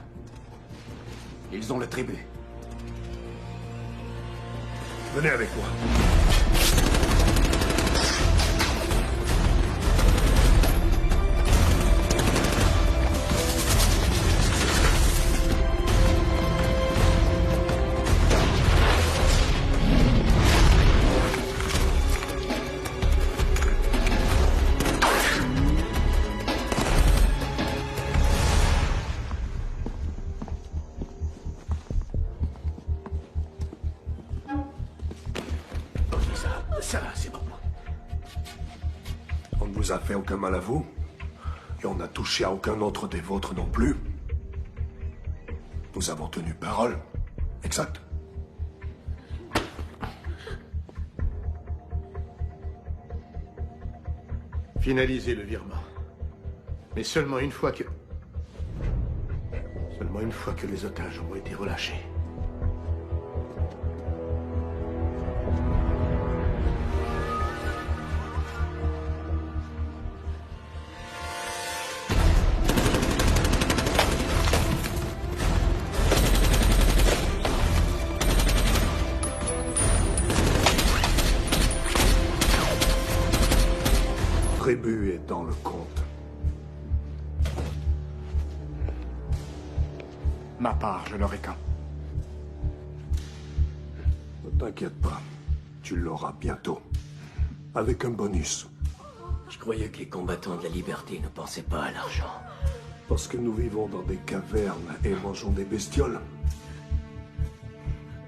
Ils ont le tribut. Venez avec moi. On a fait aucun mal à vous, et on n'a touché à aucun autre des vôtres non plus. Nous avons tenu parole. Exact. Finalisez le virement. Mais seulement une fois que les otages auront été relâchés. Tribu est dans le compte. Ma part, je l'aurai quand? Ne t'inquiète pas. Tu l'auras bientôt. Avec un bonus. Je croyais que les combattants de la liberté ne pensaient pas à l'argent. Parce que nous vivons dans des cavernes et mangeons des bestioles.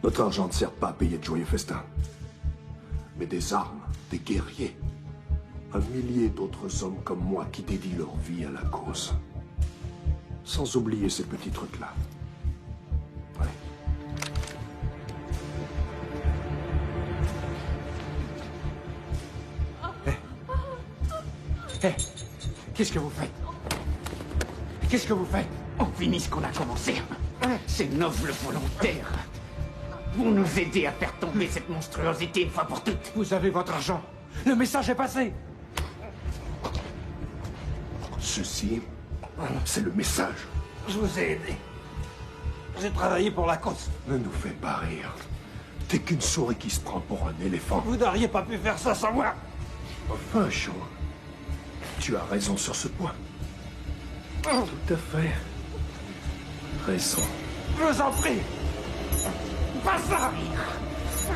Notre argent ne sert pas à payer de joyeux festins. Mais des armes, des guerriers. Un millier d'autres hommes comme moi qui dédient leur vie à la cause. Sans oublier ces petits trucs-là. Allez. Hé, qu'est-ce que vous faites? Qu'est-ce que vous faites? On finit ce qu'on a commencé. Ces nobles volontaires. Vous nous aidez à faire tomber cette monstruosité une fois pour toutes. Vous avez votre argent. Le message est passé. Ceci, c'est le message. Je vous ai aidé. J'ai travaillé pour la cause. Ne nous fais pas rire. T'es qu'une souris qui se prend pour un éléphant. Vous n'auriez pas pu faire ça sans moi. Enfin, Shaw. Tu as raison sur ce point. Tout à fait. Raison. Je vous en prie. Pas ça.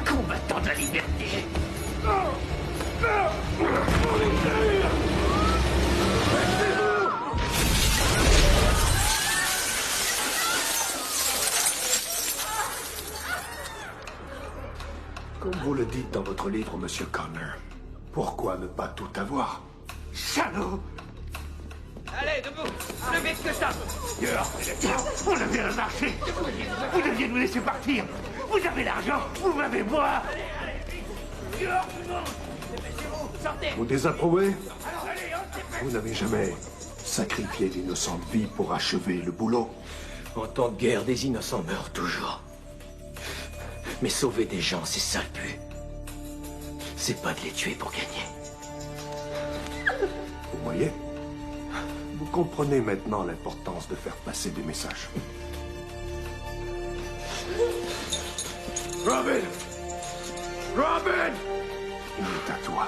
Combattant de la liberté. Comme vous le dites dans votre livre, Monsieur Connor, pourquoi ne pas tout avoir? Salaud! Allez, debout! Plus vite que ça! On avait un marché! Vous deviez nous laisser partir! Vous avez l'argent! Vous m'avez moi! Vous désapprouvez? Vous n'avez jamais sacrifié d'innocentes vies pour achever le boulot? En temps de guerre, des innocents meurent toujours. Mais sauver des gens, c'est ça le but. C'est pas de les tuer pour gagner. Vous voyez? Vous comprenez maintenant l'importance de faire passer des messages. Robin! Robin! Il est à toi.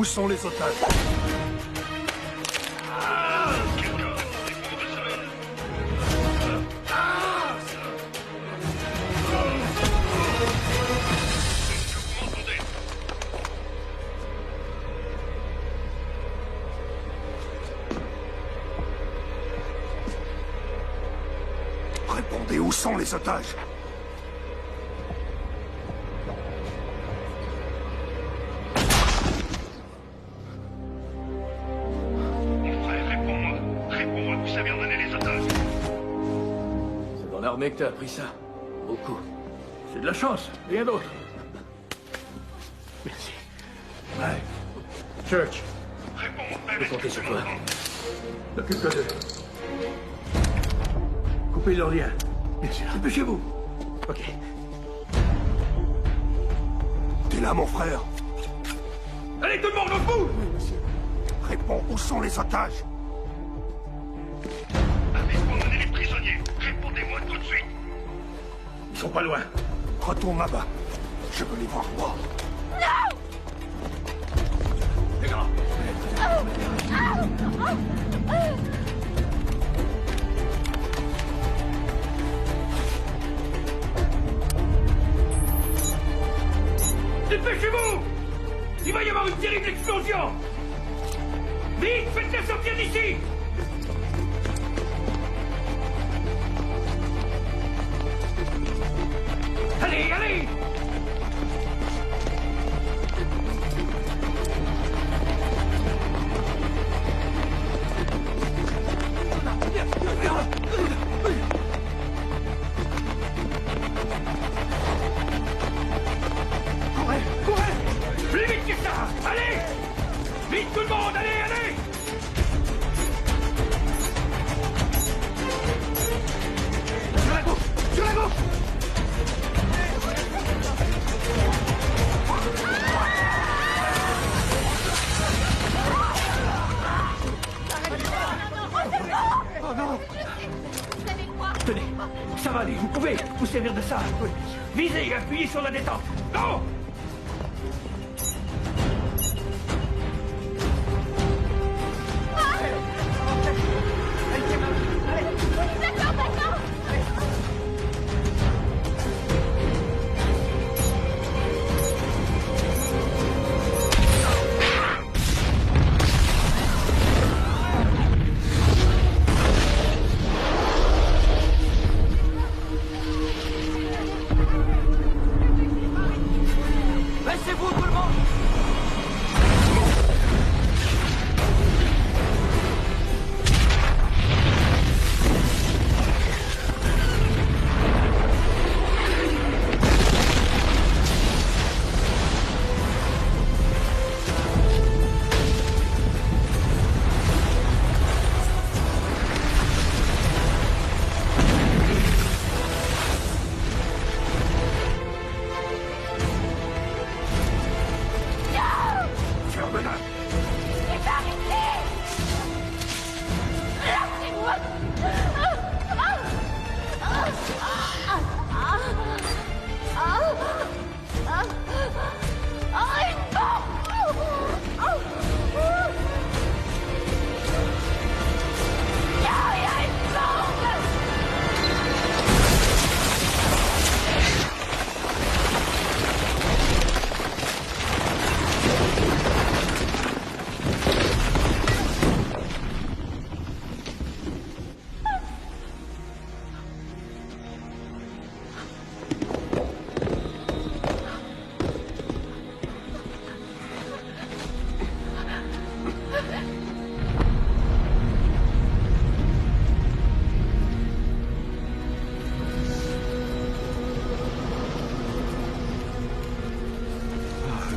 sont les otages? Répondez, où sont les otages? L'armée que t'as appris ça. Beaucoup. C'est de la chance, rien d'autre. Merci. Ouais. Church. Je peux compter sur toi. Occupe-toi d'eux. Coupez leur lien. Bien sûr. Dépêchez-vous. Ok. T'es là, mon frère? Allez, tout le monde, au bout! Oui, monsieur. Réponds, où sont les otages? Avez-vous emmené les prisonniers? Répondez-moi tout de suite. Ils sont pas loin. Retourne là-bas. Je veux les voir, moi. Non! Les gars! Dépêchez-vous! Il va y avoir une terrible explosion! Vite, faites-les sortir d'ici! Allez, allez! Courez, courez! Plus vite que ça! Allez! Vite tout le monde, allez, allez! Sur la gauche! Sur la gauche! Oh non! Tenez, ça va aller, vous pouvez vous servir de ça. Visez et appuyez sur la détente. Non! Laissez-vous tout le monde!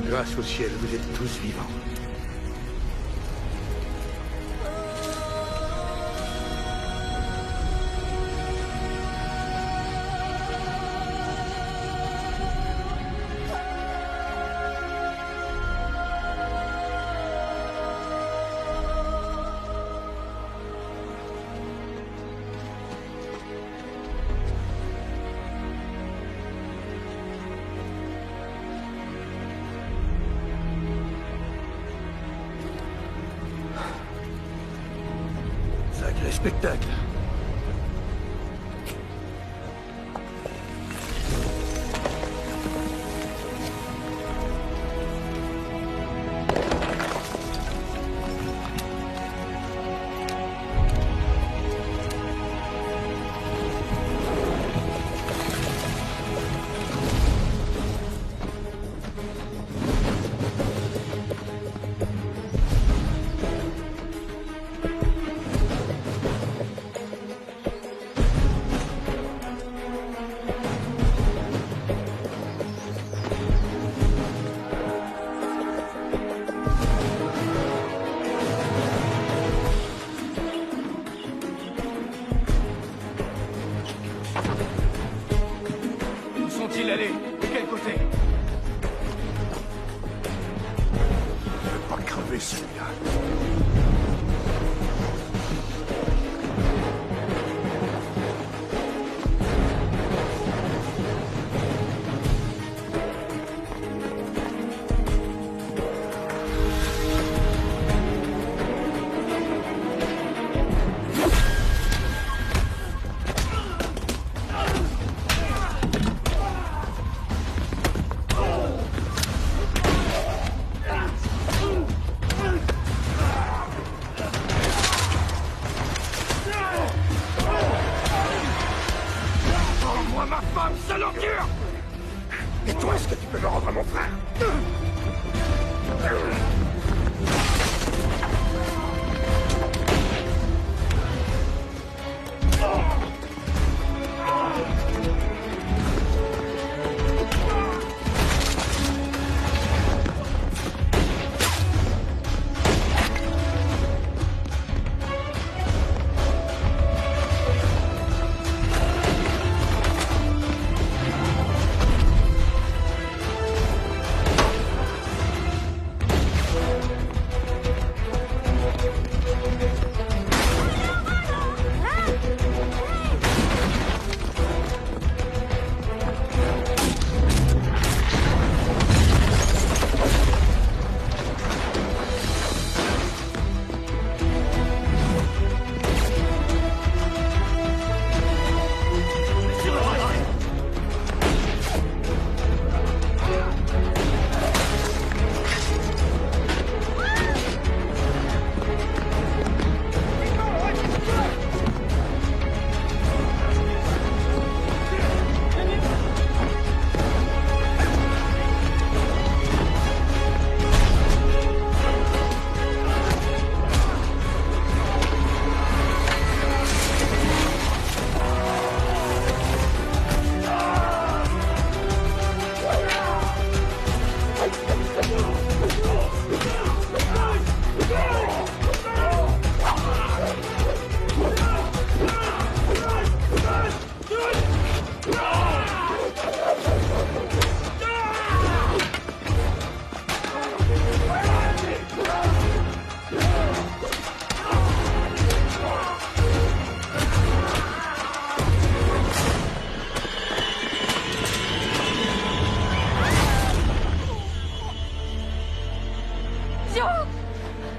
Grâce au ciel, vous êtes tous vivants. spectacle.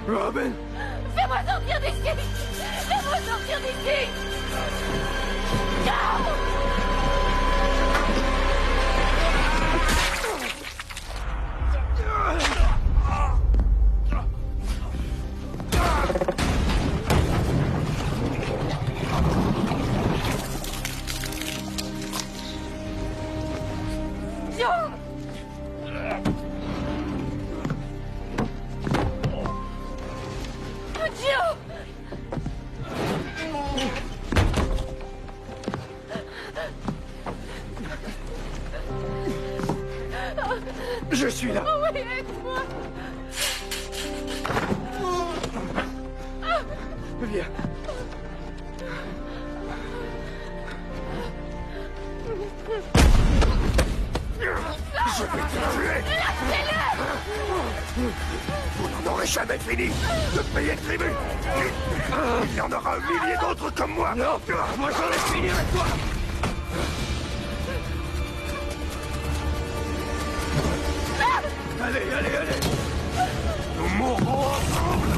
Robin! Fais-moi sortir d'ici! Fais-moi sortir d'ici! Non! Je suis là. Oui, aide-moi. Viens. Je vais te tuer. Vous n'en aurez jamais fini de payer le tribut. Il y en aura 1 millier d'autres comme moi. Non, moi j'en ai fini avec toi. Allez, allez, allez. Nous mourrons ensemble.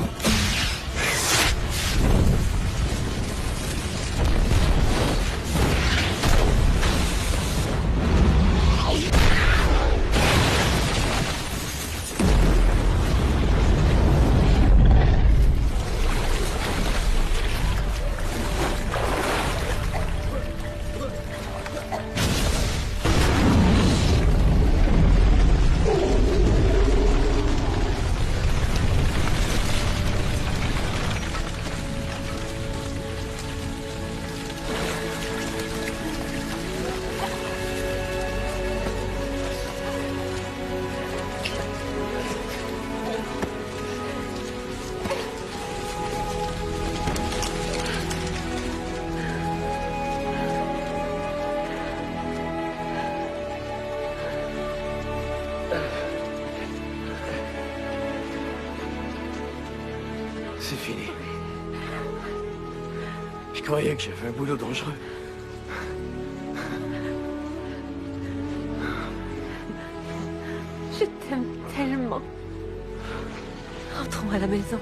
croyais que j'avais un boulot dangereux. Je t'aime tellement. Rentrons à la maison.